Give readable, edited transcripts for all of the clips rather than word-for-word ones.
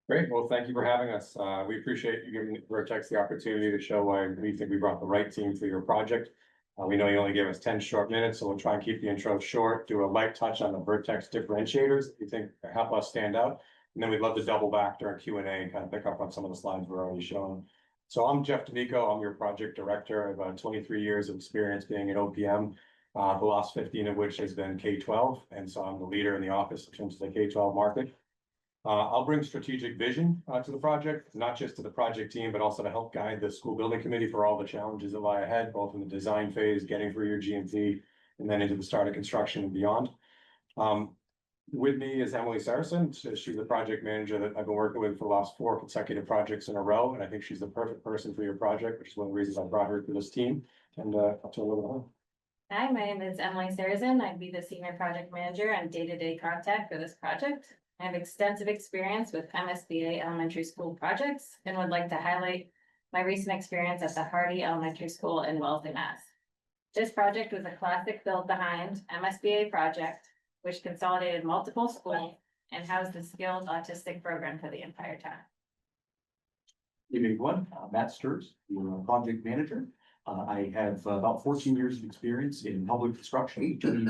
Great. Well, thank you for having us. We appreciate you giving Vertex the opportunity to show why we think we brought the right team for your project. We know you only gave us 10 short minutes, so we'll try and keep the intro short, do a light touch on the Vertex differentiators that you think help us stand out. And then we'd love to double back during Q&A and kind of pick up on some of the slides we're already showing. So I'm Jeff D'Amico. I'm your project director. I have 23 years of experience being at OPM, the last 15 of which has been K-12. And so I'm the leader in the office in terms of the K-12 market. I'll bring strategic vision to the project, not just to the project team, but also to help guide the school building committee for all the challenges that lie ahead, both in the design phase, getting through your GMP, and then into the start of construction and beyond. With me is Emily Saracen. So she's the project manager that I've been working with for the last 4 consecutive projects in a row, and I think she's the perfect person for your project, which is one of the reasons I brought her to this team. And I'll tell her a little bit. Hi, my name is Emily Saracen. I'd be the senior project manager and day-to-day contact for this project. I have extensive experience with MSBA elementary school projects and would like to highlight my recent experience at the Hardy Elementary School in Wellesley, Mass. This project was a classic built behind MSBA project, which consolidated multiple schools and housed the skilled autistic program for the entire town. Good evening, everyone. Matt Sturz, your project manager. I have about 14 years of experience in public construction, between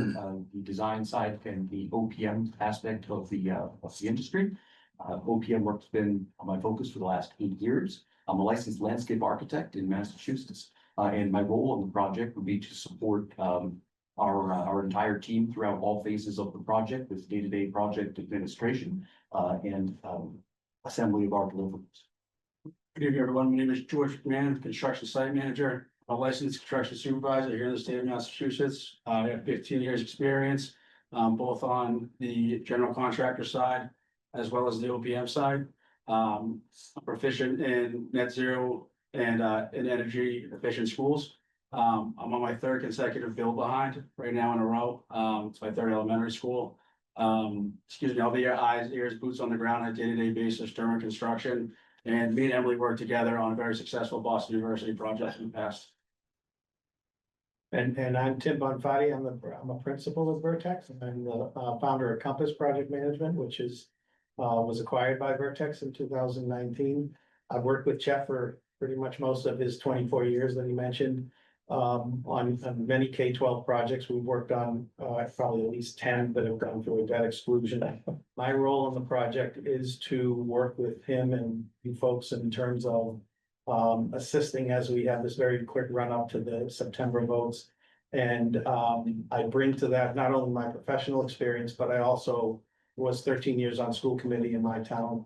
the design side and the OPM aspect of the industry. OPM work's been my focus for the last 8 years. I'm a licensed landscape architect in Massachusetts, and my role on the project would be to support our entire team throughout all phases of the project with day-to-day project administration and assembly of our deliverables. Good evening, everyone. My name is George McMahon, construction site manager. I'm a licensed construction supervisor here in the state of Massachusetts. I have 15 years experience, both on the general contractor side as well as the OPM side. I'm proficient in net zero and in energy efficient schools. I'm on my 3rd consecutive build behind right now in a row. It's my 3rd elementary school. Excuse me, I'll be your eyes, ears, boots on the ground on a day-to-day basis during construction. And me and Emily worked together on a very successful Boston University project in the past. And I'm Tim Bonfatti. I'm a principal of Vertex, and I'm the founder of Compass Project Management, which was acquired by Vertex in 2019. I've worked with Jeff for pretty much most of his 24 years that he mentioned on many K-12 projects. We've worked on probably at least 10 that have gone through a debt exclusion. My role on the project is to work with him and you folks in terms of assisting as we have this very quick run up to the September votes. And I bring to that not only my professional experience, but I also was 13 years on school committee in my town.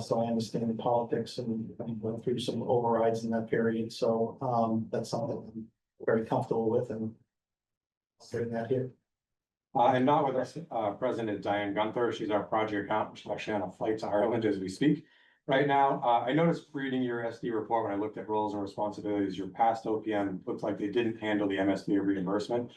So I understand the politics and went through some overrides in that period. So that's something I'm very comfortable with, and I'll bring that here. And not with us, President Diane Gunther. She's our project accountant. She's actually on a flight to Ireland as we speak. Right now, I noticed reading your SD report when I looked at roles and responsibilities, your past OPM looks like they didn't handle the MSBA reimbursement.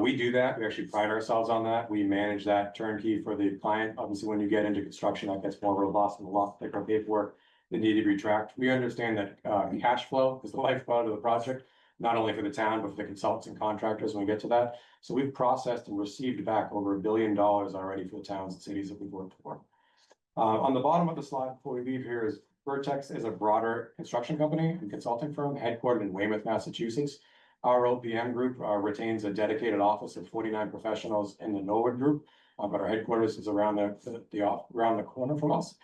We do that. We actually pride ourselves on that. We manage that turnkey for the client. Obviously, when you get into construction, that gets more robust and a lot thicker paperwork that need to be tracked. We understand that cash flow is the lifeblood of the project, not only for the town, but for the consultants and contractors when we get to that. So we've processed and received back over $1 billion already for the towns and cities that we've worked for. On the bottom of the slide before we leave here is Vertex is a broader construction company and consulting firm headquartered in Weymouth, Massachusetts. Our OPM group retains a dedicated office of 49 professionals in the Norwood group, but our headquarters is around the corner from us.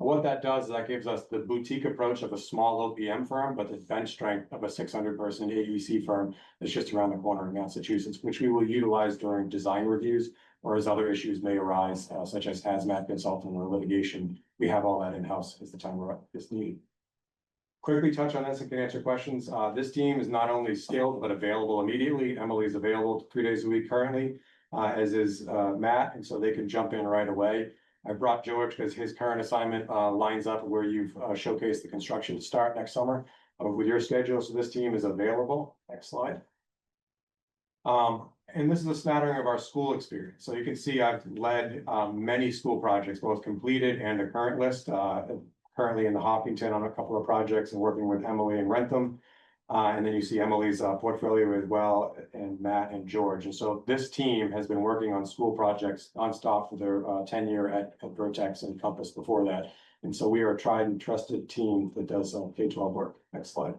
And what that does is that gives us the boutique approach of a small OPM firm, but the bench strength of a 600-person AEC firm that's just around the corner in Massachusetts, which we will utilize during design reviews or as other issues may arise, such as hazmat consulting or litigation. We have all that in-house as the time is needed. Quickly touch on this and can answer questions. This team is not only skilled, but available immediately. Emily is available 3 days a week currently, as is Matt, and so they can jump in right away. I brought George because his current assignment lines up where you've showcased the construction to start next summer with your schedule. So this team is available. Next slide. And this is a smattering of our school experience. So you can see I've led many school projects, both completed and the current list. Currently in the Hopkinton on a couple of projects and working with Emily and Rentham. And then you see Emily's portfolio as well, and Matt and George. And so this team has been working on school projects nonstop for their tenure at Vertex and Compass before that. And so we are a tried and trusted team that does K-12 work. Next slide.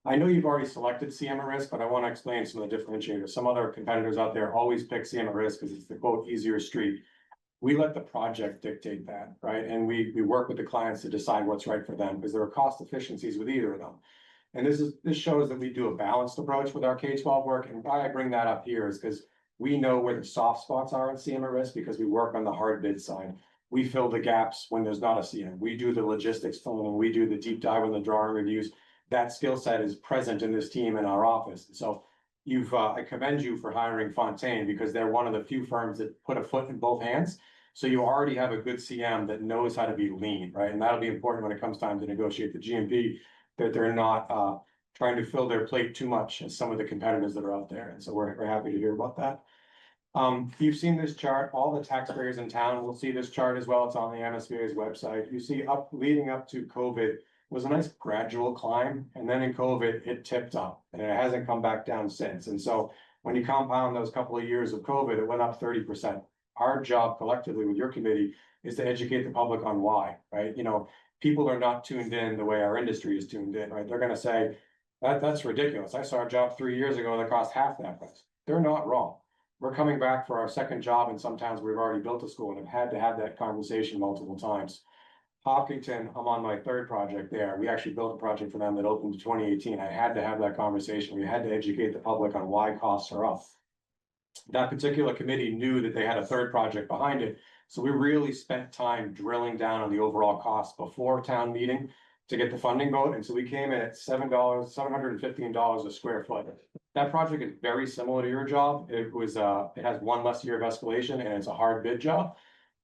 I know you've already selected CM at risk, but I want to explain some of the differentiators. Some other competitors out there always pick CM at risk because it's the quote easier street. We let the project dictate that, right? And we work with the clients to decide what's right for them because there are cost efficiencies with either of them. And this shows that we do a balanced approach with our K-12 work. And why I bring that up here is because we know where the soft spots are in CM at risk because we work on the hard bid side. We fill the gaps when there's not a CM. We do the logistics filling, we do the deep dive on the drawing reviews. That skill set is present in this team in our office. So I commend you for hiring Fontaine because they're one of the few firms that put a foot in both hands. So you already have a good CM that knows how to be lean, right? And that'll be important when it comes time to negotiate the GMP, that they're not trying to fill their plate too much as some of the competitors that are out there. And so we're happy to hear about that. You've seen this chart, all the taxpayers in town will see this chart as well. It's on the MSBA's website. You see leading up to COVID was a nice gradual climb. And then in COVID, it tipped up and it hasn't come back down since. And so when you compound those couple of years of COVID, it went up 30%. Our job collectively with your committee is to educate the public on why, right? You know, people are not tuned in the way our industry is tuned in, right? They're going to say, that's ridiculous. I saw a job 3 years ago that cost half that price. They're not wrong. We're coming back for our second job in some towns we've already built a school and have had to have that conversation multiple times. Hopkinton, I'm on my third project there. We actually built a project for them that opened in 2018. I had to have that conversation. We had to educate the public on why costs are up. That particular committee knew that they had a third project behind it. So we really spent time drilling down on the overall cost before town meeting to get the funding vote. And so we came in at $715 a square foot. That project is very similar to your job. It has one less year of escalation and it's a hard bid job.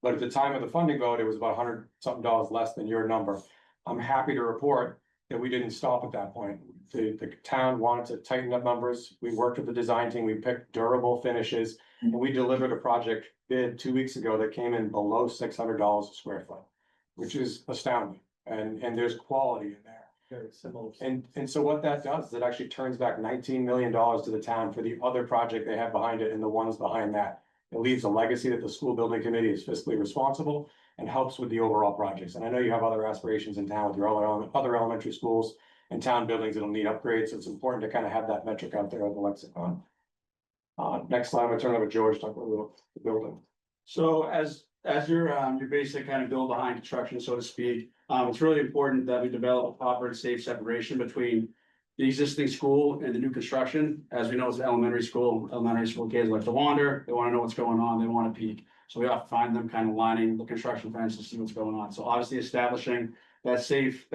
But at the time of the funding vote, it was about $100 something less than your number. I'm happy to report that we didn't stop at that point. The town wanted to tighten up numbers. We worked with the design team. We picked durable finishes and we delivered a project bid 2 weeks ago that came in below $600 a square foot, which is astounding. And there's quality in there. Very similar. And so what that does is it actually turns back $19 million to the town for the other project they have behind it and the ones behind that. It leaves a legacy that the school building committee is fiscally responsible and helps with the overall projects. And I know you have other aspirations in town with your other elementary schools and town buildings that'll need upgrades. So it's important to kind of have that metric out there on the lexicon. Next slide, I'm gonna turn it over to George to talk about the building. So as your basic kind of build behind construction, so to speak, it's really important that we develop a proper and safe separation between the existing school and the new construction. As we know, it's an elementary school kids like to wander, they want to know what's going on, they want to peek. So we have to find them kind of lining the construction fence to see what's going on. So obviously establishing that safe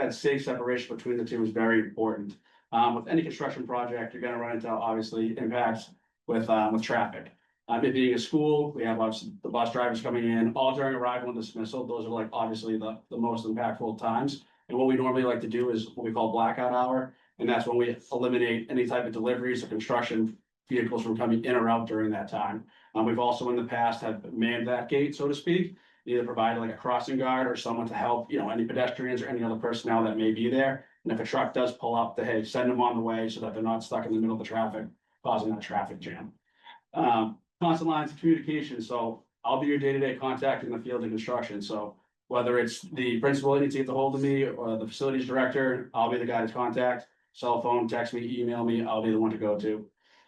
separation between the two is very important. With any construction project, you're gonna run into obviously impacts with traffic. It being a school, we have obviously the bus drivers coming in, all during arrival and dismissal. Those are like obviously the most impactful times. And what we normally like to do is what we call blackout hour. And that's when we eliminate any type of deliveries or construction vehicles from coming in or out during that time. We've also in the past have manned that gate, so to speak, either provided like a crossing guard or someone to help, you know, any pedestrians or any other personnel that may be there. And if a truck does pull up, hey, send them on the way so that they're not stuck in the middle of the traffic, causing that traffic jam. Constant lines of communication. So I'll be your day-to-day contact in the field of construction. So whether it's the principal that needs to get the hold of me or the facilities director, I'll be the guy to contact. Cell phone, text me, email me, I'll be the one to go to.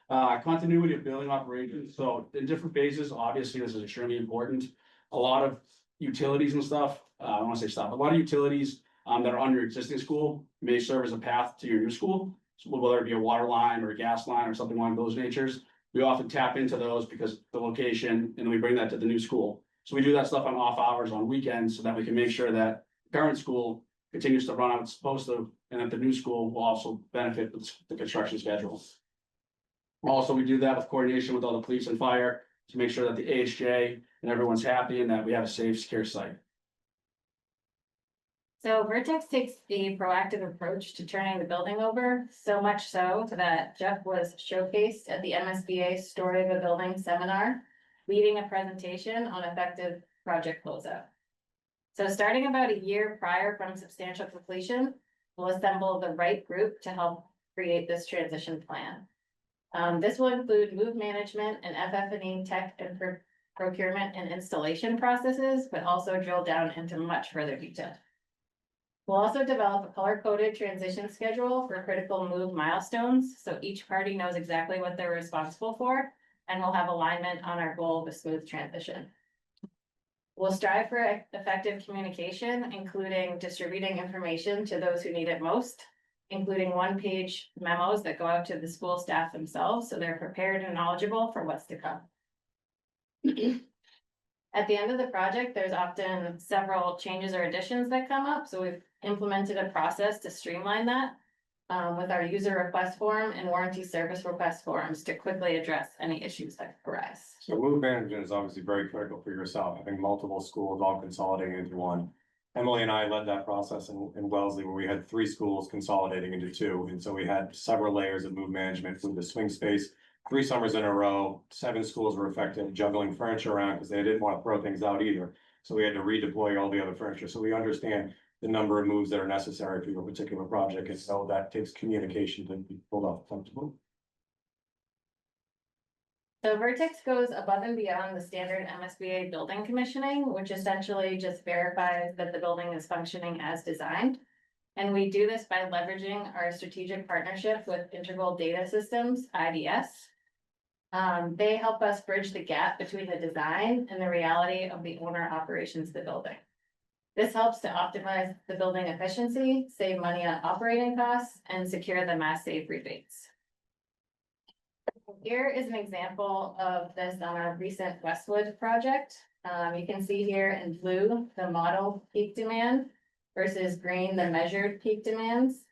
Continuity of building operations. So in different phases, obviously this is extremely important. A lot of utilities and stuff, I don't want to say stuff, a lot of utilities that are on your existing school may serve as a path to your new school. So whether it be a water line or a gas line or something along those natures, we often tap into those because the location, and then we bring that to the new school. So we do that stuff on off hours on weekends so that we can make sure that the current school continues to run how it's supposed to, and that the new school will also benefit the construction schedule. Also, we do that with coordination with all the police and fire to make sure that the AHJ and everyone's happy and that we have a safe, secure site. So Vertex takes a proactive approach to turning the building over, so much so that Jeff was showcased at the MSBA Story of a Building seminar, leading a presentation on effective project closeout. So starting about a year prior from substantial completion, we'll assemble the right group to help create this transition plan. This will include move management and FF&E tech and procurement and installation processes, but also drill down into much further detail. We'll also develop a color-coded transition schedule for critical move milestones, so each party knows exactly what they're responsible for, and we'll have alignment on our goal of a smooth transition. We'll strive for effective communication, including distributing information to those who need it most, including one-page memos that go out to the school staff themselves, so they're prepared and knowledgeable for what's to come. At the end of the project, there's often several changes or additions that come up, so we've implemented a process to streamline that with our user request form and warranty service request forms to quickly address any issues that arise. So move management is obviously very critical for yourself. Having multiple schools all consolidating into one. Emily and I led that process in Wellesley where we had 3 schools consolidating into 2. And so we had several layers of move management through the swing space. 3 summers in a row, 7 schools were affected, juggling furniture around because they didn't want to throw things out either. So we had to redeploy all the other furniture. So we understand the number of moves that are necessary for your particular project. And so that takes communication to be pulled off comfortably. So Vertex goes above and beyond the standard MSBA building commissioning, which essentially just verifies that the building is functioning as designed. And we do this by leveraging our strategic partnership with Integral Data Systems, IDS. They help us bridge the gap between the design and the reality of the owner operations of the building. This helps to optimize the building efficiency, save money on operating costs, and secure the mass save rebates. Here is an example of this on our recent Westwood project. You can see here in blue, the model peak demand versus green, the measured peak demands.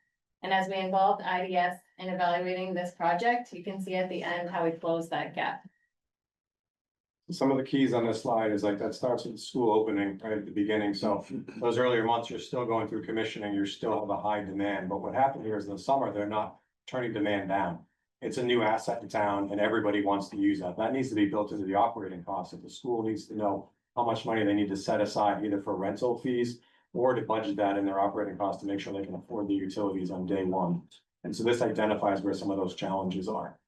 And as we involved IDS in evaluating this project, you can see at the end how we close that gap. Some of the keys on this slide is like that starts with the school opening right at the beginning. So those earlier months, you're still going through commissioning, you still have a high demand. But what happened here is in the summer, they're not turning demand down. It's a new asset in town and everybody wants to use that. That needs to be built into the operating costs. If the school needs to know how much money they need to set aside either for rental fees or to budget that in their operating costs to make sure they can afford the utilities on day one. And so this identifies where some of those challenges are.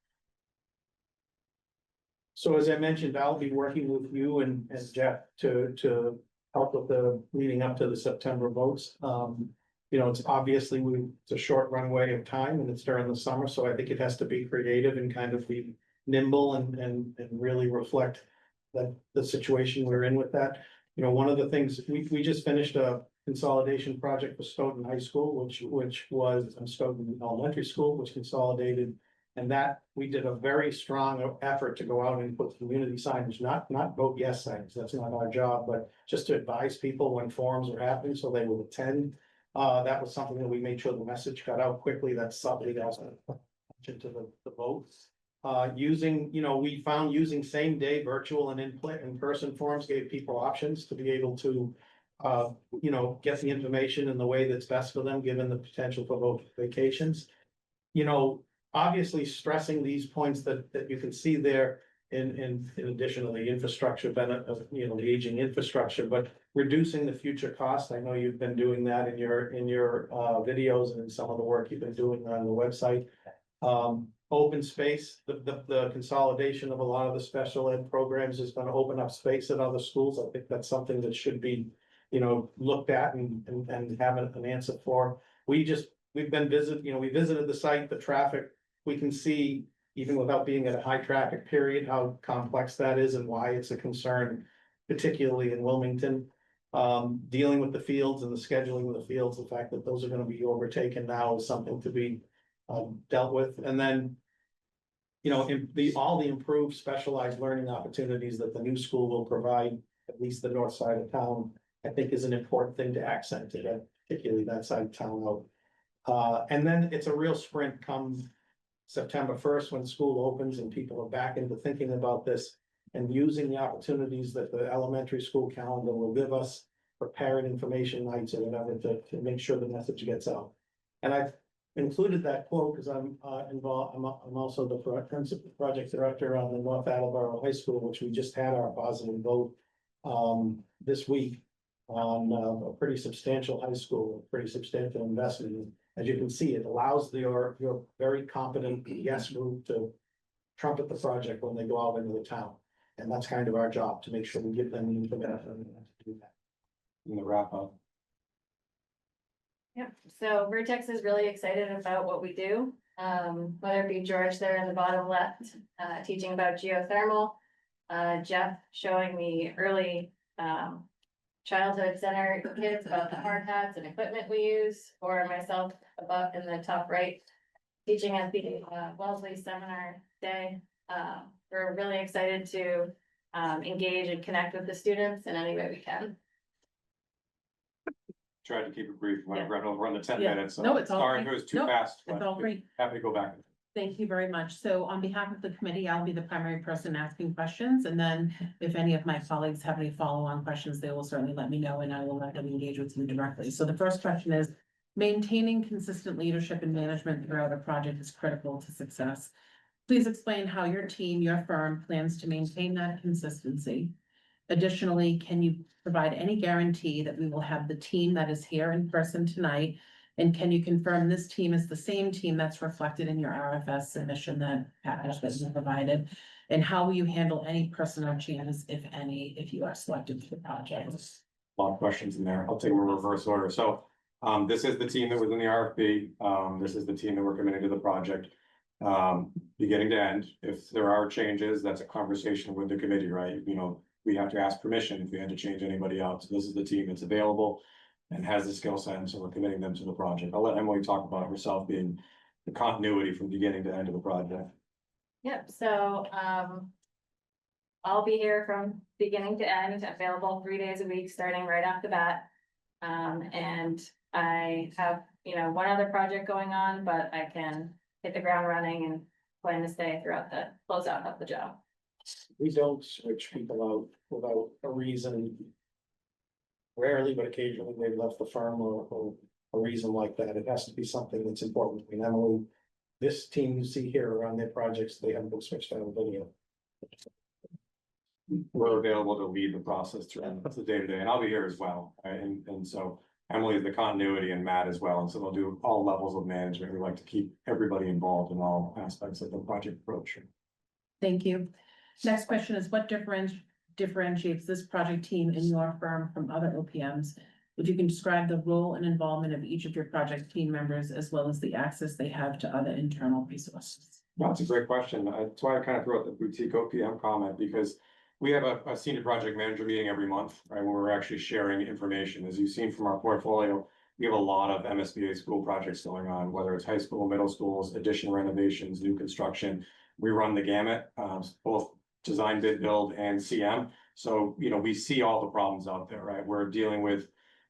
So as I mentioned, I'll be working with you and Jeff to help with the leading up to the September votes. You know, it's obviously it's a short runway of time and it's during the summer, so I think it has to be creative and kind of be nimble and really reflect the situation we're in with that. You know, one of the things, we just finished a consolidation project for Stoughton High School, which was Stoughton Elementary School, which consolidated. And that we did a very strong effort to go out and put community signage, not vote yes signs. That's not our job, but just to advise people when forums are happening so they will attend. That was something that we made sure the message got out quickly. That's something else to the votes. We found using same day virtual and in-person forums gave people options to be able to get the information in the way that's best for them, given the potential for vote vacations. Obviously stressing these points that you can see there in addition to the infrastructure benefit, the aging infrastructure, but reducing the future costs. I know you've been doing that in your videos and in some of the work you've been doing on the website. Open space, the consolidation of a lot of the special ed programs is going to open up space at other schools. I think that's something that should be, looked at and have an answer for. We visited the site, the traffic. We can see, even without being at a high traffic period, how complex that is and why it's a concern, particularly in Wilmington. Dealing with the fields and the scheduling of the fields, the fact that those are going to be overtaken now is something to be dealt with. And then, all the improved specialized learning opportunities that the new school will provide, at least the north side of town, I think is an important thing to accent it, particularly that side of town out. And then it's a real sprint come September 1st when school opens and people are back into thinking about this and using the opportunities that the elementary school calendar will give us for parent information nights or whatever to make sure the message gets out. And I've included that quote because I'm involved. I'm also the principal project director on the North Attleboro High School, which we just had our positive vote this week on a pretty substantial high school, a pretty substantial investment. As you can see, it allows your very competent yes group to trumpet the project when they go out into the town. And that's kind of our job, to make sure we give them the information to do that. In the wrap up. Yep, so Vertex is really excited about what we do. Whether it be George there in the bottom left, teaching about geothermal. Jeff showing the early, childhood center kids about the hard hats and equipment we use, or myself above in the top right, teaching at the Wellesley Seminar Day. We're really excited to engage and connect with the students in any way we can. Tried to keep it brief, Yeah. we're on the 10 Yeah. minutes. So No, it's all sorry if great. it was too Nope, fast, It's but all great. happy to go back. Thank you very much. So on behalf of the committee, I'll be the primary person asking questions. And then if any of my colleagues have any follow-on questions, they will certainly let me know and I will let them engage with you directly. So the first question is, maintaining consistent leadership and management throughout a project is critical to success. Please explain how your team, your firm plans to maintain that consistency. Additionally, can you provide any guarantee that we will have the team that is here in person tonight? And can you confirm this team is the same team that's reflected in your RFS submission that package that you provided? And how will you handle any personnel changes, if any, if you are selected for the project? A lot of questions in there. I'll take them in reverse order. So, this is the team that was in the RFP. This is the team that we're committing to the project. Beginning to end, if there are changes, that's a conversation with the committee, right? You know, we have to ask permission if we had to change anybody else. This is the team that's available and has the skill set, and so we're committing them to the project. I'll let Emily talk about herself being the continuity from beginning to end of the project. Yep, so, I'll be here from beginning to end, available 3 days a week, starting right off the bat. And I have, one other project going on, but I can hit the ground running and plan to stay throughout the closeout of the job. We don't switch people out without a reason. Rarely, but occasionally they've left the firm or a reason like that. It has to be something that's important. I mean, Emily, this team you see here around their projects, they haven't been switched out of video. We're available to lead the process through the day to day, and I'll be here as well. Right? And so Emily is the continuity and Matt as well. And so they'll do all levels of management. We like to keep everybody involved in all aspects of the project approach. Thank you. Next question is, what differentiates this project team in your firm from other OPMs? If you can describe the role and involvement of each of your project team members, as well as the access they have to other internal resources. No, it's a great question. That's why I kind of threw out the boutique OPM comment, because we have a senior project manager meeting every month, right, where we're actually sharing information. As you've seen from our portfolio, we have a lot of MSBA school projects going on, whether it's high school, middle schools, addition renovations, new construction. We run the gamut, both design, bid, build, and CM. So, we see all the problems out there, right? We're dealing with,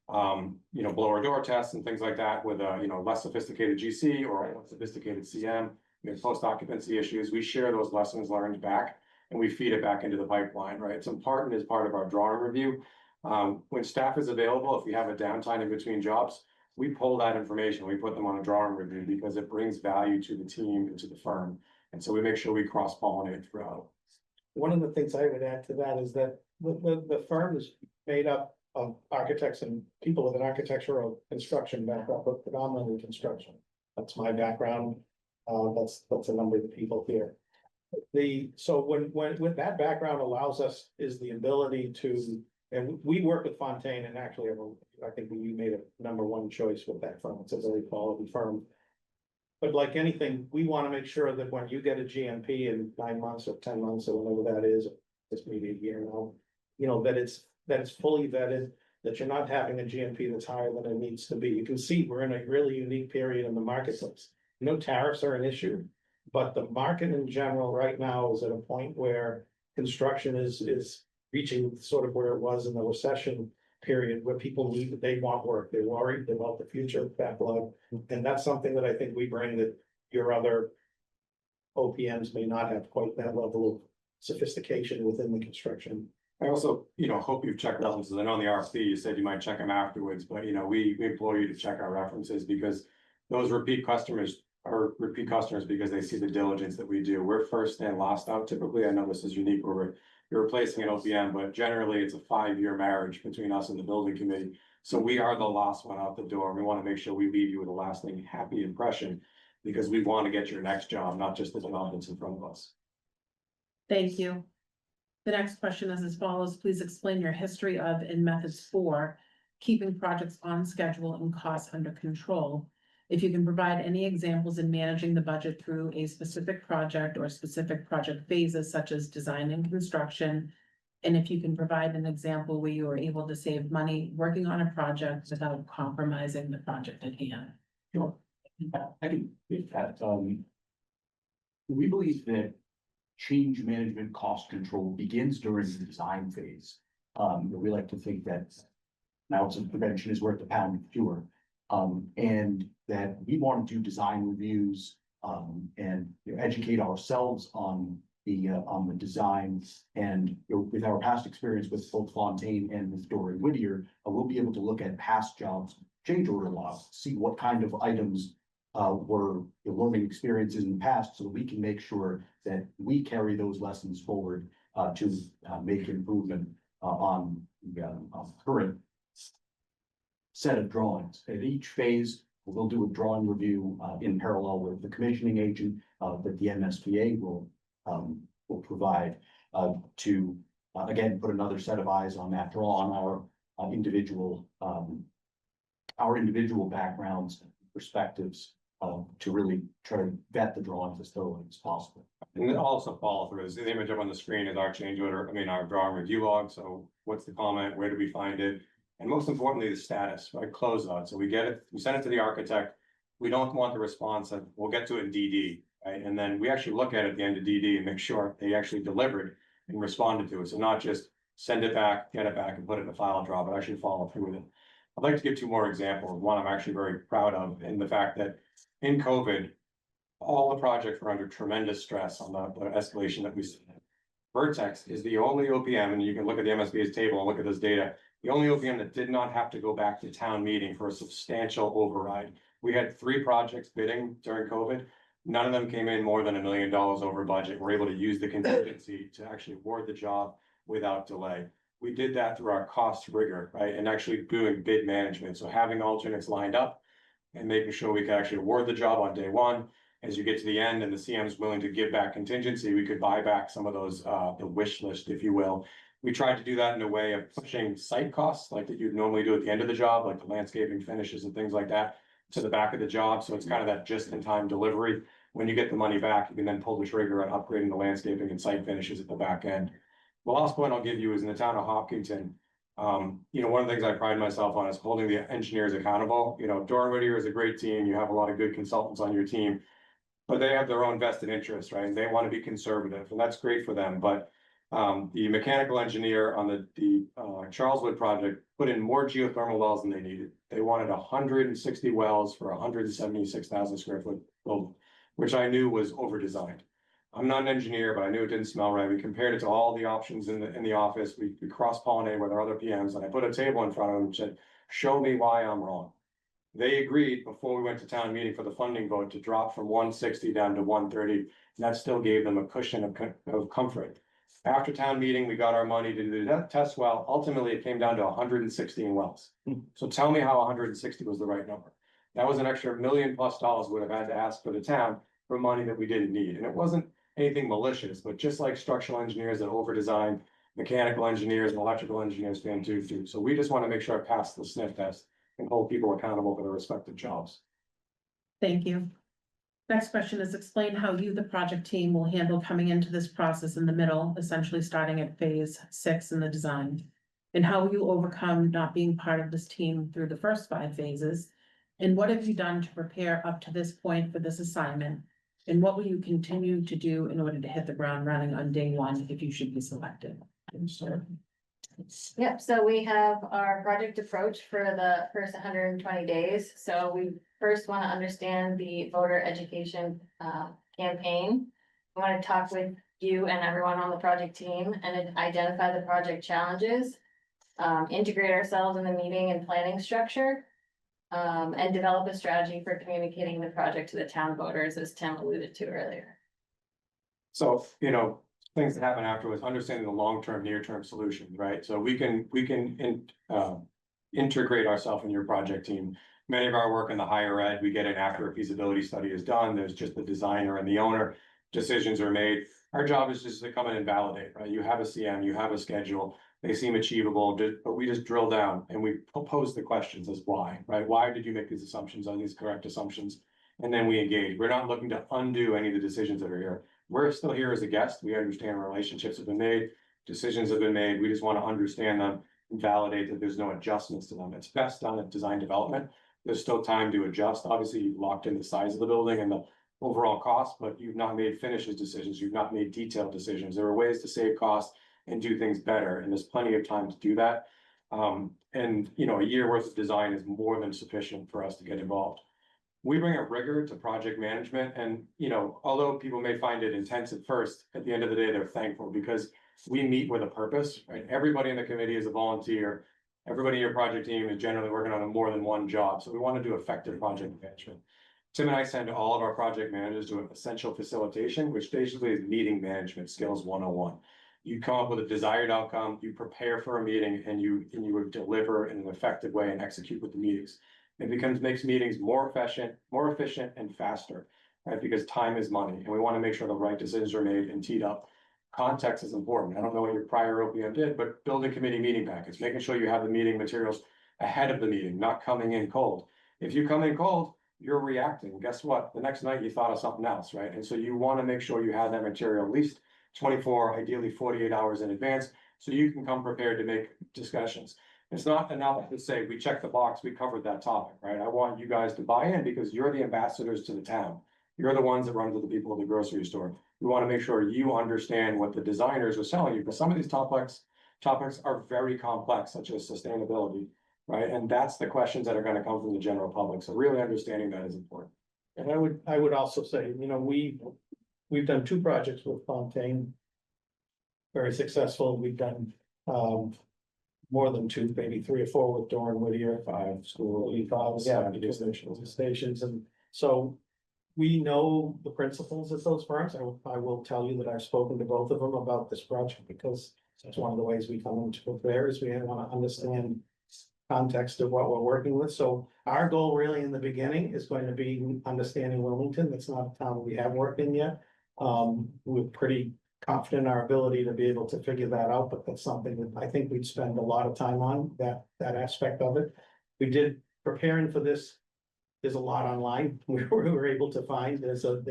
blower door tests and things like that with a, less sophisticated GC or a less sophisticated CM. We have post occupancy issues. We share those lessons learned back and we feed it back into the pipeline, right? It's important as part of our drawing review. When staff is available, if we have a downtime in between jobs, we pull that information, we put them on a drawing review because it brings value to the team and to the firm. And so we make sure we cross-pollinate throughout. One of the things I would add to that is that the firm is made up of architects and people with an architectural construction background, but predominantly construction. That's my background. That's a number of the people here. So when that background allows us is the ability to, and we work with Fontaine and actually I think we made a #1 choice with that firm. It's a very quality firm. But like anything, we want to make sure that when you get a GMP in 9 months or 10 months or whatever that is, it's maybe a year now, that it's fully vetted, that you're not having a GMP that's higher than it needs to be. You can see we're in a really unique period in the marketplace. No tariffs are an issue, but the market in general right now is at a point where construction is reaching sort of where it was in the recession period, where people they want work, they're worried about the future backlog. And that's something that I think we bring that your other OPMs may not have quite that level of sophistication within the construction. I also, hope you've checked references. I know in the RFP, you said you might check them afterwards, but we implore you to check our references because those repeat customers are repeat customers because they see the diligence that we do. We're first and last out. Typically, I know this is unique where you're replacing an OPM, but generally it's a 5-year marriage between us and the building committee. So we are the last one out the door. We want to make sure we leave you with a lasting, happy impression because we want to get your next job, not just the job that's in front of us. Thank you. The next question is as follows. Please explain your history of and methods for keeping projects on schedule and costs under control. If you can provide any examples in managing the budget through a specific project or specific project phases such as design and construction. And if you can provide an example where you were able to save money working on a project without compromising the project at hand. Sure. I can, if that, we believe that change management cost control begins during the design phase. We like to think that now some prevention is worth the pound of cure. And that we want to do design reviews, and educate ourselves on the designs. And with our past experience with both Fontaine and with Dory Whittier, we'll be able to look at past jobs, change order logs, see what kind of items were learning experiences in the past, so that we can make sure that we carry those lessons forward to make improvement on the current set of drawings. At each phase, we'll do a drawing review in parallel with the commissioning agent that the MSBA will provide to again put another set of eyes on that, draw on our individual backgrounds, perspectives, to really try to vet the drawings as thoroughly as possible. And then also follow through, the image up on the screen is our change order, our drawing review log, so what's the comment, where do we find it? And most importantly, the status, right, closeout, so we get it, we send it to the architect, we don't want the response, and we'll get to it in DD, right? And then we actually look at it at the end of DD and make sure they actually delivered and responded to it, so not just send it back, get it back and put it in the file drawer, but actually follow through with it. I'd like to give two more examples, one I'm actually very proud of, in the fact that in COVID, all the projects were under tremendous stress on the escalation that we see. Vertex is the only OPM, and you can look at the MSBA's table and look at this data, the only OPM that did not have to go back to town meeting for a substantial override. We had 3 projects bidding during COVID. None of them came in more than $1 million over budget. We're able to use the contingency to actually award the job without delay. We did that through our cost rigor, right? And actually doing bid management. So having alternates lined up and making sure we could actually award the job on day one. As you get to the end and the CM is willing to give back contingency, we could buy back some of those, the wish list, if you will. We tried to do that in a way of pushing site costs like that you'd normally do at the end of the job, like the landscaping finishes and things like that, to the back of the job. So it's kind of that just-in-time delivery. When you get the money back, you can then pull the trigger on upgrading the landscaping and site finishes at the back end. The last point I'll give you is in the town of Hopkinton. One of the things I pride myself on is holding the engineers accountable. Doran Whittier is a great team. You have a lot of good consultants on your team, but they have their own vested interests, right? They want to be conservative, and that's great for them. But the mechanical engineer on the Charleswood project put in more geothermal wells than they needed. They wanted 160 wells for 176,000 square foot building, which I knew was over designed. I'm not an engineer, but I knew it didn't smell right. We compared it to all the options in the office. We cross-pollinated with our other PMs, and I put a table in front of them and said, show me why I'm wrong. They agreed before we went to town meeting for the funding vote to drop from 160 down to 130, and that still gave them a cushion of comfort. After town meeting, we got our money to do the test well. Ultimately, it came down to 116 wells. So tell me how 160 was the right number. That was an extra $1 million+ would have had to ask for the town for money that we didn't need. And it wasn't anything malicious, but just like structural engineers that over design, mechanical engineers and electrical engineers can do too. So we just want to make sure I pass the sniff test and hold people accountable for their respective jobs. Thank you. Next question is explain how you, the project team, will handle coming into this process in the middle, essentially starting at phase 6 in the design. And how will you overcome not being part of this team through the first 5 phases? And what have you done to prepare up to this point for this assignment? And what will you continue to do in order to hit the ground running on day 1 if you should be selected? Yep, so we have our project approach for the first 120 days. So we first want to understand the voter education campaign. We want to talk with you and everyone on the project team and identify the project challenges, integrate ourselves in the meeting and planning structure, and develop a strategy for communicating the project to the town voters, as Tim alluded to earlier. So, things that happen afterwards, understanding the long-term, near-term solutions, right? So we can integrate ourselves in your project team. Many of our work in the higher ed, we get in after a feasibility study is done. There's just the designer and the owner. decisions are made. Our job is just to come in and validate, right? You have a CM, you have a schedule, they seem achievable, but we just drill down and we pose the questions as why, right? Why did you make these assumptions? Are these correct assumptions? And then we engage. We're not looking to undo any of the decisions that are here. We're still here as a guest. We understand relationships have been made, decisions have been made. We just want to understand them and validate that there's no adjustments to them. It's best done at design development. There's still time to adjust. Obviously, you've locked in the size of the building and the overall cost, but you've not made finishes decisions. You've not made detailed decisions. There are ways to save costs and do things better, and there's plenty of time to do that. And you know, a year worth of design is more than sufficient for us to get involved. We bring a rigor to project management, and you know, although people may find it intense at first, at the end of the day, they're thankful because we meet with a purpose, right? Everybody in the committee is a volunteer. Everybody in your project team is generally working on more than one job, so we want to do effective project management. Tim and I send all of our project managers to an essential facilitation, which basically is meeting management skills 101. You come up with a desired outcome, you prepare for a meeting, and you deliver in an effective way and execute with the meetings. It makes meetings more efficient and faster, right? Because time is money, and we want to make sure the right decisions are made and teed up. Context is important. I don't know what your prior OPM did, but building committee meeting packets, making sure you have the meeting materials ahead of the meeting, not coming in cold. If you come in cold, you're reacting. Guess what? The next night you thought of something else, right? And so you want to make sure you have that material at least 24, ideally 48 hours in advance, so you can come prepared to make discussions. It's not enough to say, we checked the box, we covered that topic, right? I want you guys to buy in because you're the ambassadors to the town. You're the ones that run to the people at the grocery store. We want to make sure you understand what the designers are selling you, because some of these topics are very complex, such as sustainability, right? And that's the questions that are going to come from the general public. So really understanding that is important. And I would also say, you know, we've done 2 projects with Fontaine. Very successful. We've done more than 2, maybe 3 or 4 with Doran Whittier, 5 school, 5, stations. And so we know the principals at those firms. I will tell you that I've spoken to both of them about this project because that's one of the ways we come into prepare is we want to understand context of what we're working with. So our goal really in the beginning is going to be understanding Wilmington. That's not a town we have worked in yet. We're pretty confident in our ability to be able to figure that out, but that's something that I think we'd spend a lot of time on, that aspect of it. We did preparing for this. There's a lot online we were able to find. There's a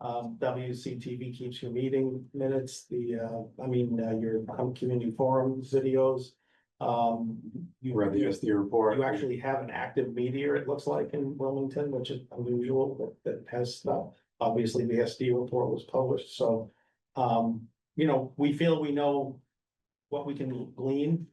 WCTV keeps your meeting minutes, your community forum videos. You read the SD report. You actually have an active media, it looks like, in Wilmington, which is unusual, that has stuff. Obviously, the SD report was published, so you know, we feel we know what we can glean.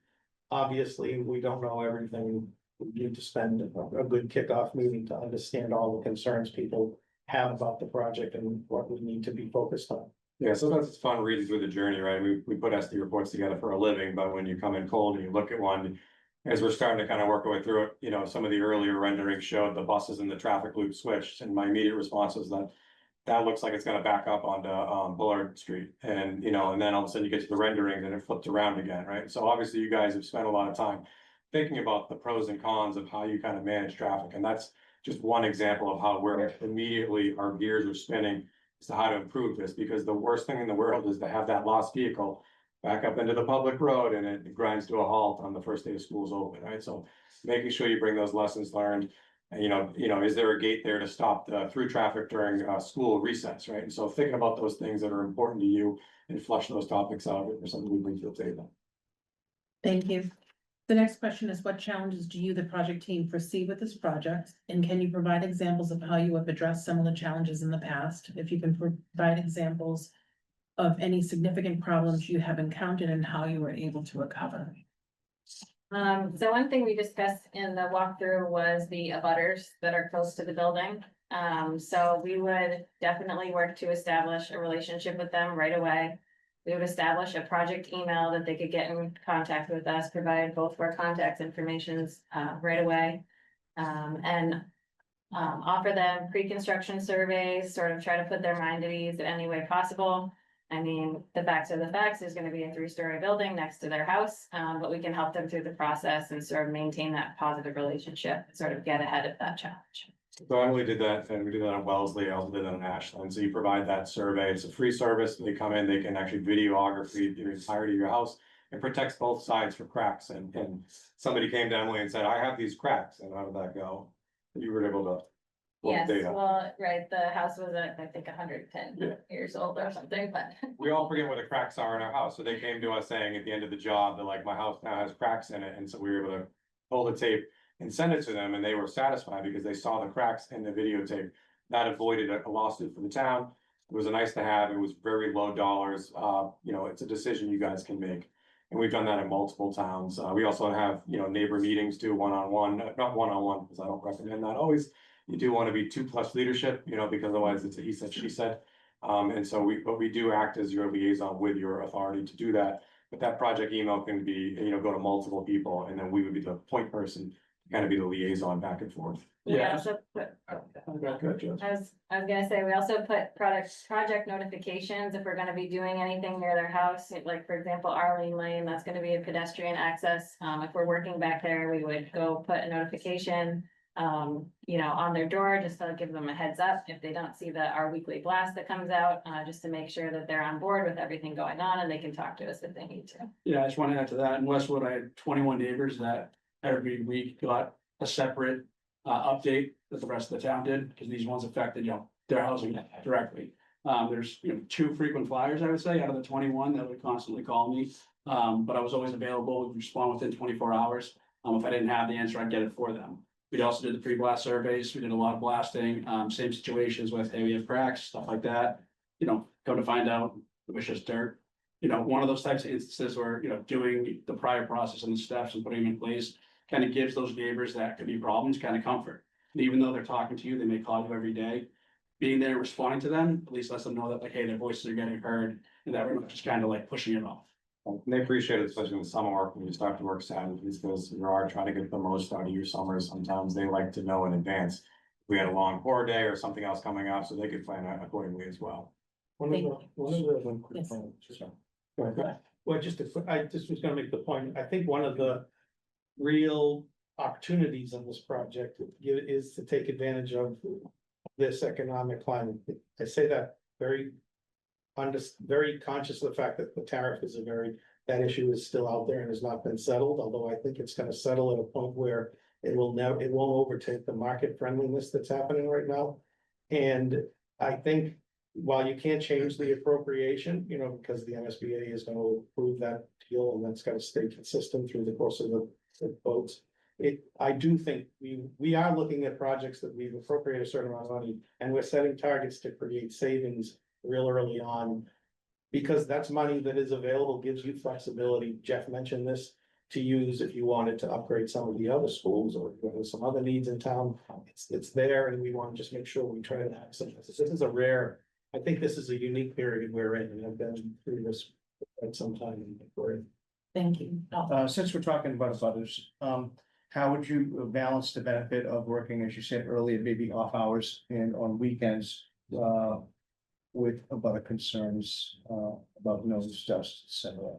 Obviously, we don't know everything. We need to spend a good kickoff meeting to understand all the concerns people have about the project and what we need to be focused on. Yeah, sometimes it's fun reading through the journey, right? We put SD reports together for a living, but when you come in cold and you look at one, as we're starting to kind of work our way through it, you know, some of the earlier renderings showed the buses in the traffic loop switched, and my immediate response was that looks like it's gonna back up onto Bullard Street. And you know, and then all of a sudden you get to the renderings and it flipped around again, right? So obviously you guys have spent a lot of time thinking about the pros and cons of how you kind of manage traffic. And that's just one example of how we're immediately, our gears are spinning as to how to improve this, because the worst thing in the world is to have that lost vehicle back up into the public road and it grinds to a halt on the first day of school's open, right? So making sure you bring those lessons learned. And you know, is there a gate there to stop the through traffic during school recess, right? And so thinking about those things that are important to you and flush those topics out or something we bring to the table. Thank you. The next question is, what challenges do you, the project team, foresee with this project? And can you provide examples of how you have addressed some of the challenges in the past? If you can provide examples of any significant problems you have encountered and how you were able to recover. So one thing we discussed in the walkthrough was the abutters that are close to the building. So we would definitely work to establish a relationship with them right away. We would establish a project email that they could get in contact with us, provide both of our contact informations right away. And offer them pre-construction surveys, sort of try to put their mind at ease in any way possible. I mean, the facts are the facts. There's going to be a 3-story building next to their house, but we can help them through the process and sort of maintain that positive relationship, sort of get ahead of that challenge. So Emily did that, and we did that on Wellesley, I also did that on Ashland, so you provide that survey, it's a free service, they come in, they can actually videography the entirety of your house. It protects both sides for cracks, and somebody came to Emily and said, I have these cracks, and how did that go? You were able to. pull Yes, data. well, right, the house was at, I think, 110 Yeah. years old or something, but. We all forget where the cracks are in our house, so they came to us saying at the end of the job, that like, my house now has cracks in it, and so we were able to pull the tape and send it to them, and they were satisfied because they saw the cracks in the videotape. That avoided a lawsuit for the town. It was a nice to have, it was very low dollars, you know, it's a decision you guys can make. And we've done that in multiple towns. We also have, you know, neighbor meetings too, one-on-one, not one-on-one, because I don't recommend that always. You do want to be 2+ leadership, you know, because otherwise it's a he said, she said. And so but we do act as your liaison with your authority to do that. But that project email can be, you know, go to multiple people, and then we would be the point person, kind of be the liaison back and forth. We Yeah. also put, Good, Joe. I was gonna say, we also put project notifications if we're gonna be doing anything near their house, like, for example, Arlene Lane, that's gonna be a pedestrian access. If we're working back there, we would go put a notification, you know, on their door, just to give them a heads up if they don't see our weekly blast that comes out, just to make sure that they're on board with everything going on and they can talk to us if they need to. Yeah, I just want to add to that. In Westwood, I had 21 neighbors that every week got a separate update that the rest of the town did, because these ones affected, you know, their housing directly. There's, you know, 2 frequent flyers, I would say, out of the 21 that would constantly call me. But I was always available, would respond within 24 hours. If I didn't have the answer, I'd get it for them. We also did the pre-blast surveys. We did a lot of blasting, same situations with, hey, we have cracks, stuff like that. You know, come to find out, it was just dirt. You know, one of those types of instances where, you know, doing the prior process and the steps and putting them in place kind of gives those neighbors that could be problems kind of comfort. And even though they're talking to you, they may call you every day. Being there, responding to them, at least lets them know that, like, hey, their voices are getting heard, and that we're not just kind of like pushing it off. And they appreciate it, especially in the summer work, when you start to work Saturdays, because you are trying to get the most out of your summers. Sometimes they like to know in advance. If we had a long pour day or something else coming up, so they could plan out accordingly as well. One of the. Yes. Go ahead. Well, I just was gonna make the point, I think one of the real opportunities in this project is to take advantage of this economic climate. I say that very conscious of the fact that the tariff is that issue is still out there and has not been settled, although I think it's gonna settle at a point where it won't overtake the market friendliness that's happening right now. And I think while you can't change the appropriation, you know, because the MSBA is gonna approve that deal and that's gotta stay consistent through the course of the votes. I do think we are looking at projects that we've appropriated a certain amount of money, and we're setting targets to create savings real early on. Because that's money that is available, gives you flexibility. Jeff mentioned this, to use if you wanted to upgrade some of the other schools or there's some other needs in town. It's there, and we want to just make sure we try to access this. This is I think this is a unique period we're in, and I've been through this for quite some time. Thank you. Since we're talking about others, how would you balance the benefit of working, as you said earlier, maybe off hours and on weekends, with other concerns, about nose dust, et cetera?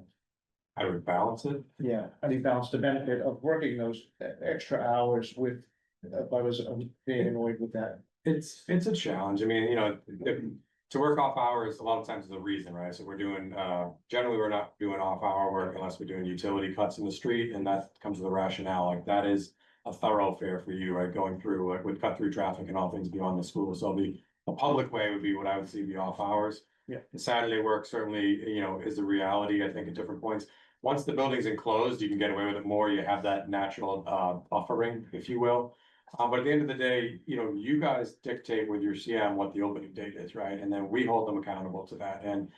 I would balance it. Yeah, how do you balance the benefit of working those extra hours with, if I was being annoyed with that? It's a challenge. I mean, you know, to work off hours, a lot of times is a reason, right? So we're doing, generally, we're not doing off hour work unless we're doing utility cuts in the street, and that comes with a rationale, like that is a thoroughfare for you, right? Going through, like, with cut through traffic and all things beyond the school. So the public way would be what I would see the off hours. Yeah. The Saturday work certainly, you know, is the reality, I think, at different points. Once the building's enclosed, you can get away with it more. You have that natural buffering, if you will. But at the end of the day, you know, you guys dictate with your CM what the opening date is, right? And then we hold them accountable to that. And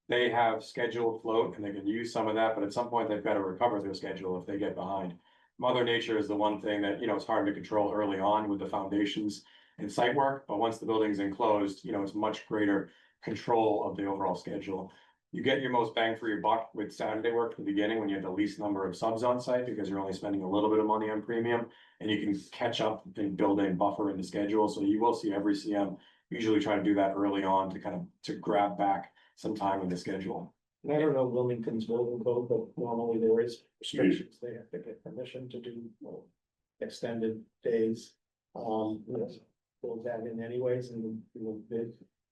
they have scheduled float and they can use some of that, but at some point they've got to recover their schedule if they get behind. Mother Nature is the one thing that, you know, it's hard to control early on with the foundations and site work, but once the building's enclosed, you know, it's much greater control of the overall schedule. You get your most bang for your buck with Saturday work at the beginning when you have the least number of subs on site, because you're only spending a little bit of money on premium, and you can catch up and build in buffer in the schedule. So you will see every CM usually try to do that early on to kind of to grab back some time in the schedule. And I don't know Wilmington's building code, but normally there is restrictions. They have to get permission to do extended days. You know, build that in anyways in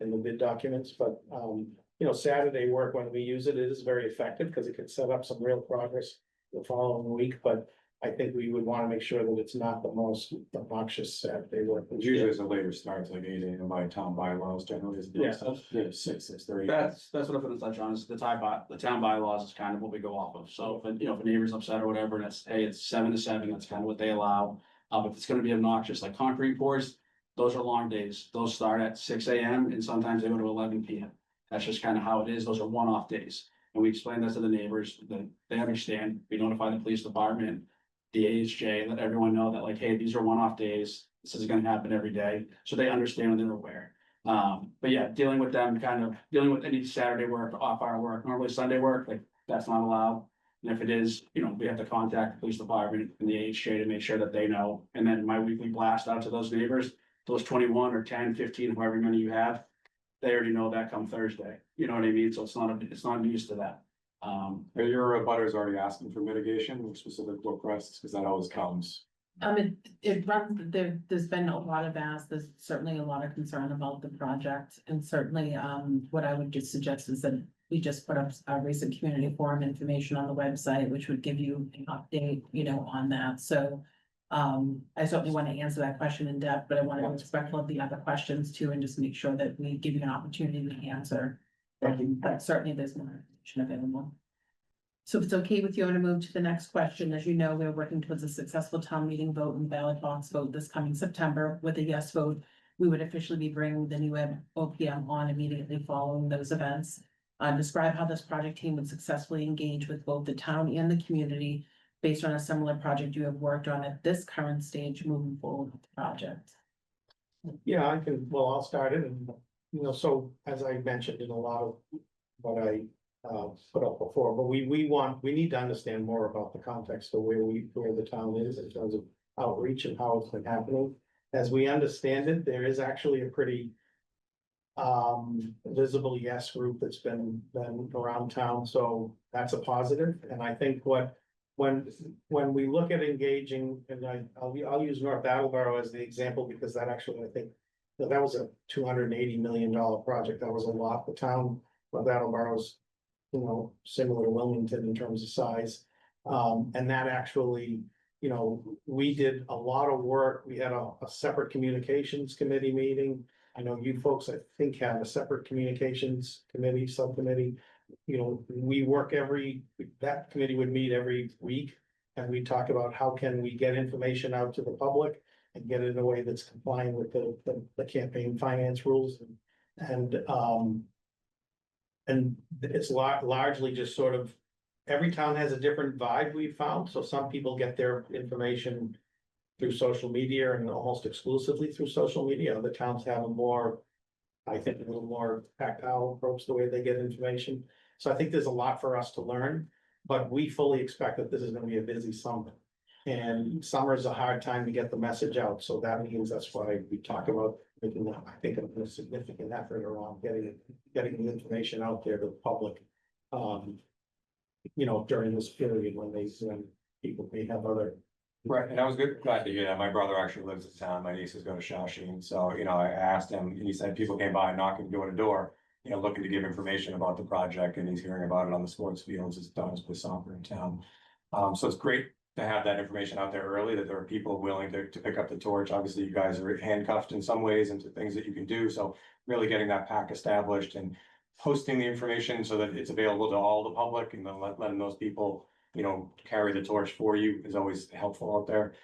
the bid documents, but, you know, Saturday work, when we use it, it is very effective because it can set up some real progress the following week, but I think we would want to make sure that it's not the most obnoxious Saturday work. Usually it's a later start, like 8 AM by town bylaws generally is. Yeah. 6:30. That's what I'm gonna touch on, is the the town bylaws is kind of what we go off of, so if, you know, if a neighbor's upset or whatever, and it's, hey, it's 7 to 7, that's kind of what they allow. If it's gonna be obnoxious, like concrete pours, those are long days, those start at 6 AM and sometimes they go to 11 PM. That's just kind of how it is, those are one-off days, and we explain that to the neighbors, that they understand, we notify the police department, the AHJ, let everyone know that like, hey, these are one-off days, this is gonna happen every day, so they understand and they're aware. But yeah, dealing with them, kind of dealing with any Saturday work, off-hour work, normally Sunday work, like, that's not allowed. And if it is, you know, we have to contact the police department and the AHJ to make sure that they know, and then my weekly blast out to those neighbors, those 21 or 10, 15, however many you have, they already know that come Thursday, you know what I mean, so it's not news to that. Are your butters already asking for mitigation or specific requests? Because that always comes. It runs, there's been a lot of asks, there's certainly a lot of concern about the project, and certainly, what I would just suggest is that we just put up a recent community forum information on the website, which would give you an update, you know, on that, so. I certainly want to answer that question in depth, but I want to be respectful of the other questions too, and just make sure that we give you an opportunity to answer. But certainly there's more information available. So if it's okay with you, I'm going to move to the next question. As you know, we're working towards a successful town meeting vote and ballot box vote this coming September. With a yes vote, we would officially be bringing the new OPM on immediately following those events. Describe how this project team would successfully engage with both the town and the community based on a similar project you have worked on at this current stage moving forward with the project. Yeah, I'll start it, and, you know, so as I mentioned in a lot of what I put up before, but we need to understand more about the context of where the town is in terms of outreach and how it's been happening. As we understand it, there is actually a pretty visible yes group that's been around town, so that's a positive, and I think when we look at engaging, and I'll use North Attleboro as the example, because that actually, I think, that was a $280 million project. That was a lot. The town of Attleboro's, you know, similar to Wilmington in terms of size. And that actually, you know, we did a lot of work. We had a separate communications committee meeting. I know you folks, I think, have a separate communications committee, subcommittee. You know, that committee would meet every week, and we talk about how can we get information out to the public and get it in a way that's compliant with the campaign finance rules, and it's largely just sort of, every town has a different vibe we've found, so some people get their information through social media and almost exclusively through social media. Other towns have a more, I think, a little more tactile approach the way they get information. So I think there's a lot for us to learn, but we fully expect that this is gonna be a busy summer. And summer is a hard time to get the message out, so that means that's why we talk about making, I think, a significant effort around getting the information out there to the public. You know, during this period when people may have other. Right, and I was glad to hear that. My brother actually lives in town. My nieces go to Shawshene, so, you know, I asked him, and he said people came by knocking door to door, you know, looking to give information about the project, and he's hearing about it on the sports fields as Don's play soccer in town. So it's great to have that information out there early, that there are people willing to pick up the torch. Obviously, you guys are handcuffed in some ways into things that you can do, so really getting that pack established and posting the information so that it's available to all the public, and then letting those people, you know, carry the torch for you is always helpful out there.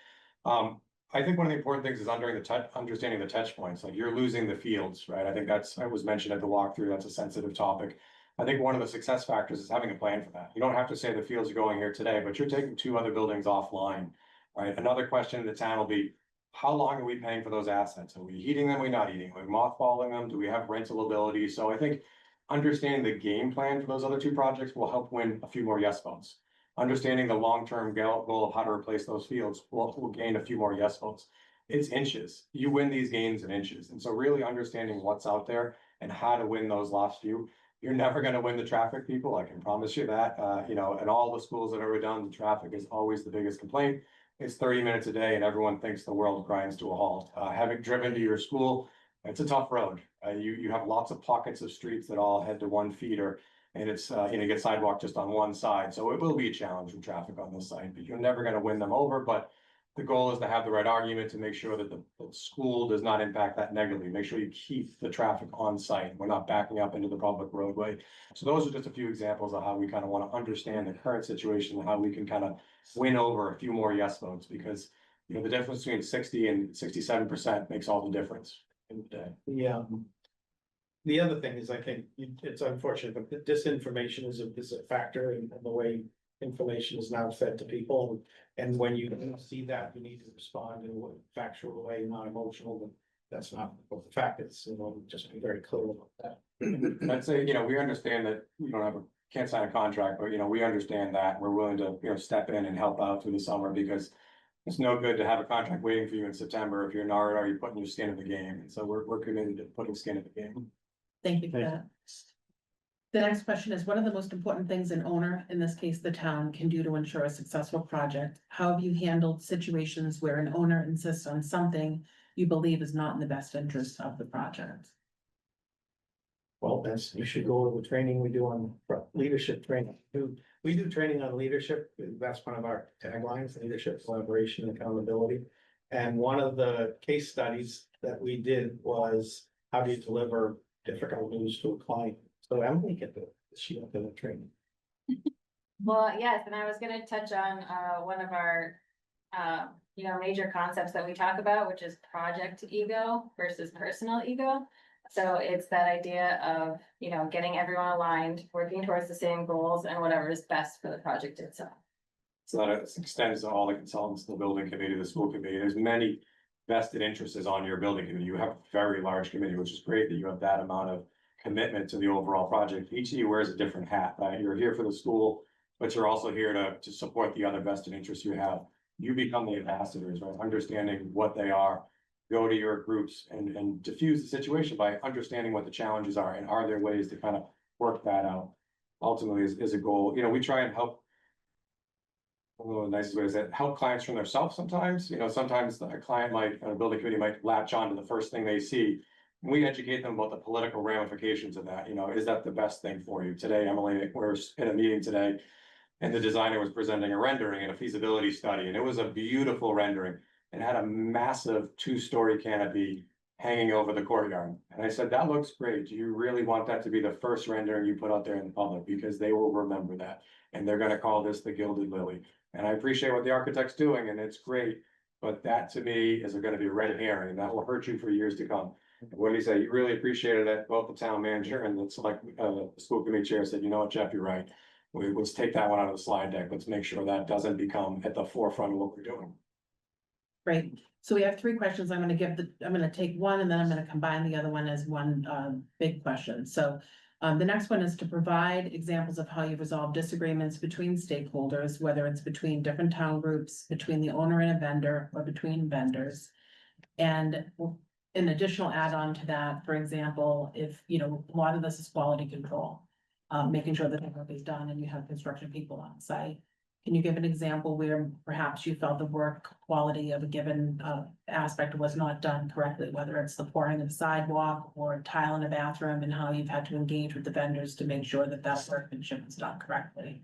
I think one of the important things is understanding the touch points, like you're losing the fields, right? I think that was mentioned at the walkthrough, that's a sensitive topic. I think one of the success factors is having a plan for that. You don't have to say the fields are going here today, but you're taking 2 other buildings offline, right? Another question in the town will be, how long are we paying for those assets? Are we heating them? Are we not heating? Are we mothballing them? Do we have rental ability? So I think understanding the game plan for those other 2 projects will help win a few more yes votes. Understanding the long-term goal of how to replace those fields will gain a few more yes votes. It's inches. You win these games in inches. And so really understanding what's out there and how to win those last few. You're never going to win the traffic, people. I can promise you that. You know, in all the schools that I've ever done, the traffic is always the biggest complaint. it's 30 minutes a day and everyone thinks the world grinds to a halt. Having driven to your school, it's a tough road. You have lots of pockets of streets that all head to one feeder. And it's, you get sidewalk just on one side, so it will be a challenge with traffic on this side, but you're never gonna win them over, but. The goal is to have the right argument to make sure that the school does not impact that negatively, make sure you keep the traffic on site, we're not backing up into the public roadway. So those are just a few examples of how we kind of want to understand the current situation, and how we can kind of win over a few more yes votes, because. The difference between 60 and 67% makes all the difference in the day. The other thing is, I think it's unfortunate, but disinformation is a factor in the way information is now fed to people. And when you see that, you need to respond in a factual way, not emotional, but that's not what the fact is, just be very clear about that. I'd say, we understand that we can't sign a contract, but we understand that, we're willing to, step in and help out through the summer, because. It's no good to have a contract waiting for you in September if you're not already putting your skin in the game, and so we're committed to putting skin in the game. Thank you for that. The next question is, what are the most important things an owner, in this case, the town, can do to ensure a successful project? How have you handled situations where an owner insists on something you believe is not in the best interest of the project? Well, you should go over the training we do on leadership training. We do training on leadership. That's one of our taglines: leadership, collaboration, accountability. And one of the case studies that we did was, how do you deliver difficult news to a client? So Emily can do it. She went to the training. Well, yes, and I was gonna touch on, one of our, major concepts that we talk about, which is project ego versus personal ego. So it's that idea of, getting everyone aligned, working towards the same goals, and whatever is best for the project itself. So that extends to all the consultants, the building committee, the school committee. There's many vested interests on your building committee. You have a very large committee, which is great that you have that amount of commitment to the overall project. Each of you wears a different hat, right? You're here for the school, but you're also here to support the other vested interests you have. You become the ambassadors, right? Understanding what they are, go to your groups and diffuse the situation by understanding what the challenges are, and are there ways to kind of work that out. Ultimately is a goal. We try and help. One of the nicest ways that help clients from themselves sometimes. Sometimes a client a building committee might latch on to the first thing they see. We educate them about the political ramifications of that. Is that the best thing for you? Today, Emily, we're in a meeting today, and the designer was presenting a rendering and a feasibility study, and it was a beautiful rendering. And had a massive 2-story canopy hanging over the courtyard. And I said, that looks great. Do you really want that to be the first rendering you put out there in the public? Because they will remember that. And they're gonna call this the Gilded Lily. And I appreciate what the architect's doing, and it's great. But that to me is gonna be a red herring, and that will hurt you for years to come. And what do you say? You really appreciated that, both the town manager and the school committee chair said, you know what, Jeff, you're right. Let's take that one out of the slide deck. Let's make sure that doesn't become at the forefront of what we're doing. Great. So we have 3 questions. I'm gonna take one, and then I'm gonna combine the other one as one big question. So the next one is to provide examples of how you've resolved disagreements between stakeholders, whether it's between different town groups, between the owner and a vendor, or between vendors. And an additional add-on to that, for example, if, a lot of this is quality control, making sure that the work is done and you have construction people on site. Can you give an example where perhaps you felt the work quality of a given aspect was not done correctly, whether it's the pouring of a sidewalk or tile in a bathroom, and how you've had to engage with the vendors to make sure that that workmanship is done correctly?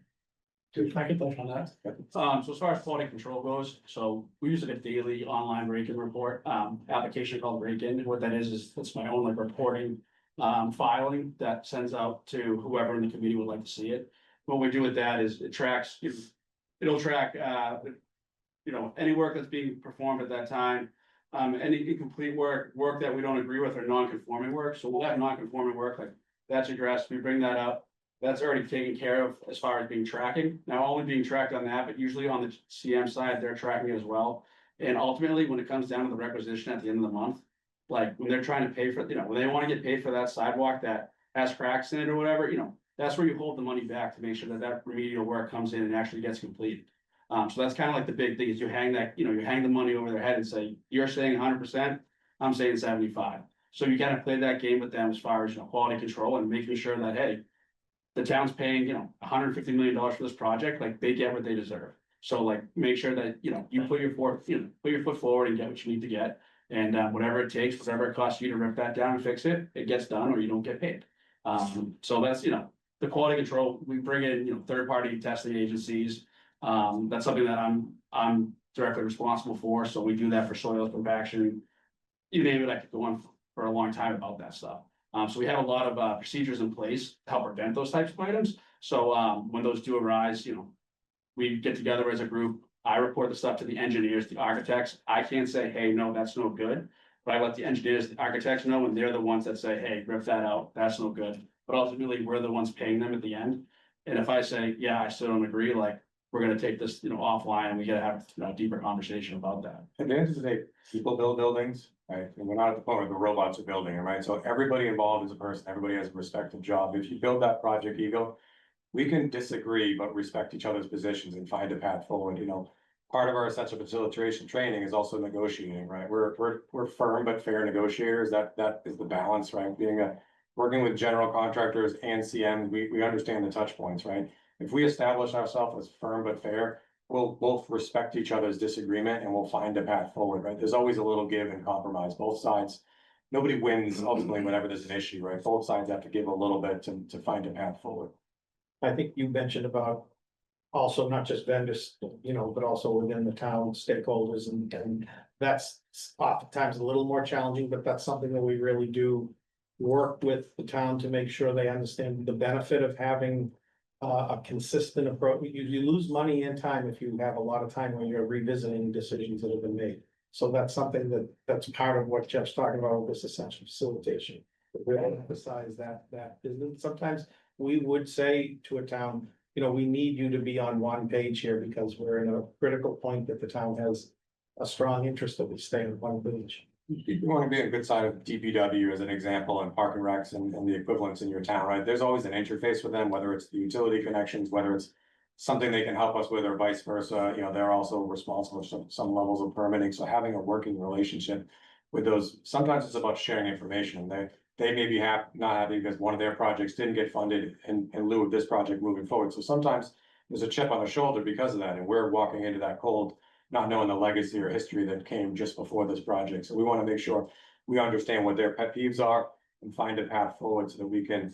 I can touch on that. So as far as quality control goes, so we use a daily online break-in report, application called break-in. What that is it's my own reporting, filing that sends out to whoever in the committee would like to see it. What we do with that is it tracks, it'll track, any work that's being performed at that time. Any incomplete work that we don't agree with, or non-conforming work. So we'll have non-conforming work, like that's addressed, we bring that up. That's already taken care of as far as being tracking. Now, only being tracked on that, but usually on the CM side, they're tracking it as well. And ultimately, when it comes down to the requisition at the end of the month, like when they're trying to pay for, when they want to get paid for that sidewalk that has cracks in it or whatever, that's where you hold the money back to make sure that that remedial work comes in and actually gets completed. So that's kind of like the big thing is you hang the money over their head and say, you're saying 100%, I'm saying 75. So you kind of play that game with them as far as, quality control and making sure that, hey, the town's paying, $150 million for this project, like they get what they deserve. So like, make sure that, you know, you put your foot forward and get what you need to get. And whatever it takes, whatever it costs you to rip that down and fix it, it gets done or you don't get paid. So that's, you know, the quality control, we bring in, you know, third-party testing agencies. That's something that I'm directly responsible for, so we do that for soil compaction. You name it, I could go on for a long time about that stuff. So we have a lot of procedures in place to help prevent those types of items. So when those do arise, you know, we get together as a group. I report the stuff to the engineers, the architects. I can't say, hey, no, that's no good. But I let the engineers, the architects know, and they're the ones that say, hey, rip that out, that's no good. But ultimately, we're the ones paying them at the end. And if I say, yeah, I still don't agree, like, we're gonna take this, you know, offline and we gotta have, you know, a deeper conversation about that. At the end of the day, people build buildings, right? And we're not at the point where the robots are building it, right? So everybody involved is a person, everybody has a respective job. If you build that project ego, we can disagree, but respect each other's positions and find a path forward, you know. Part of our essential facilitation training is also negotiating, right? We're firm but fair negotiators. That is the balance, right? Working with general contractors and CMs, we understand the touch points, right? If we establish ourselves as firm but fair, we'll both respect each other's disagreement and we'll find a path forward, right? There's always a little give and compromise, both sides. Nobody wins ultimately whenever there's an issue, right? Both sides have to give a little bit to find a path forward. I think you mentioned about also not just vendors, you know, but also within the town stakeholders and that's oftentimes a little more challenging, but that's something that we really do work with the town to make sure they understand the benefit of having a consistent approach. You lose money and time if you have a lot of time when you're revisiting decisions that have been made. So that's something that's part of what Jeff's talking about with this essential facilitation. We emphasize that business. Sometimes we would say to a town, you know, we need you to be on one page here because we're in a critical point that the town has a strong interest that we stay on one page. You want to be a good side of DPW as an example and parking recs and the equivalents in your town, right? There's always an interface with them, whether it's the utility connections, whether it's something they can help us with or vice versa. You know, they're also responsible for some levels of permitting. So having a working relationship with those, sometimes it's about sharing information. They may be not happy because one of their projects didn't get funded in lieu of this project moving forward. So sometimes there's a chip on the shoulder because of that. And we're walking into that cold, not knowing the legacy or history that came just before this project. So we want to make sure we understand what their pet peeves are and find a path forward so that we can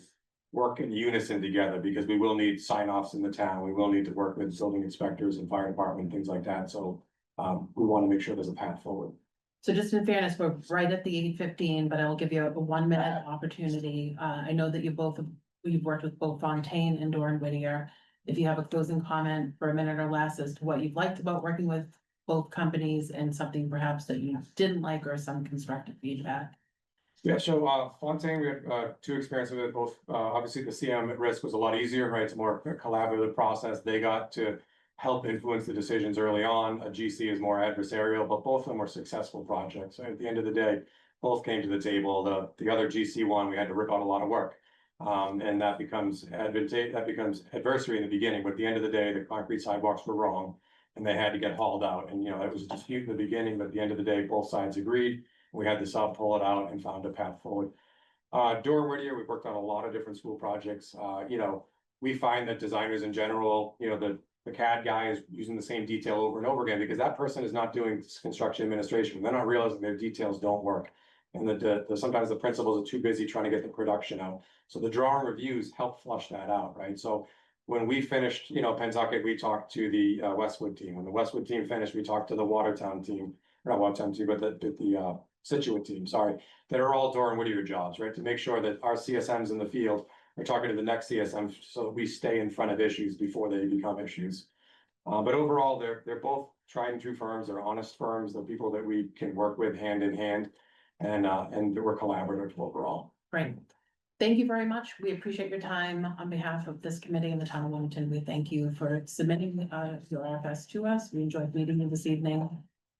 work in unison together, because we will need sign-offs in the town. We will need to work with building inspectors and fire department, things like that. So we want to make sure there's a path forward. So just in fairness, we're right at the 8:15, but I'll give you a 1 minute opportunity. I know that you've worked with both Fontaine and Doran Whittier. If you have a closing comment for a minute or less as to what you've liked about working with both companies and something perhaps that you didn't like or some constructive feedback. Yeah, so Fontaine, we had two experiences with both. Obviously, the CM at risk was a lot easier, right? It's more a collaborative process. They got to help influence the decisions early on. A GC is more adversarial, but both of them were successful projects. So at the end of the day, both came to the table. The other GC one, we had to rip out a lot of work. And that becomes adversary in the beginning, but at the end of the day, the concrete sidewalks were wrong and they had to get hauled out. And, you know, it was a dispute in the beginning, but at the end of the day, both sides agreed. We had the sub pull it out and found a path forward. Doran Whittier, we've worked on a lot of different school projects. You know, we find that designers in general, you know, the CAD guy is using the same detail over and over again because that person is not doing construction administration. They're not realizing their details don't work. And sometimes the principals are too busy trying to get the production out. So the drawing reviews help flush that out, right? So when we finished, you know, Pentucket, we talked to the Westwood team. When the Westwood team finished, we talked to the Watertown team, not Watertown team, but the Situate team, sorry, that are all Doran Whittier jobs, right? To make sure that our CSMs in the field are talking to the next CSM so that we stay in front of issues before they become issues. But overall, they're both tried and true firms. They're honest firms. They're people that we can work with hand in hand, and we're collaborative overall. Great. Thank you very much. We appreciate your time on behalf of this committee and the town of Wilmington. We thank you for submitting your RFS to us. We enjoyed meeting you this evening.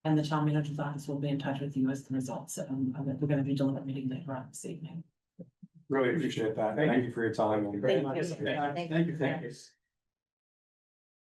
And the town manager's office will be in touch with you as the results. We're going to be deliberating later on this evening. Really appreciate that. Thank you for your time. Thank you. Thank you.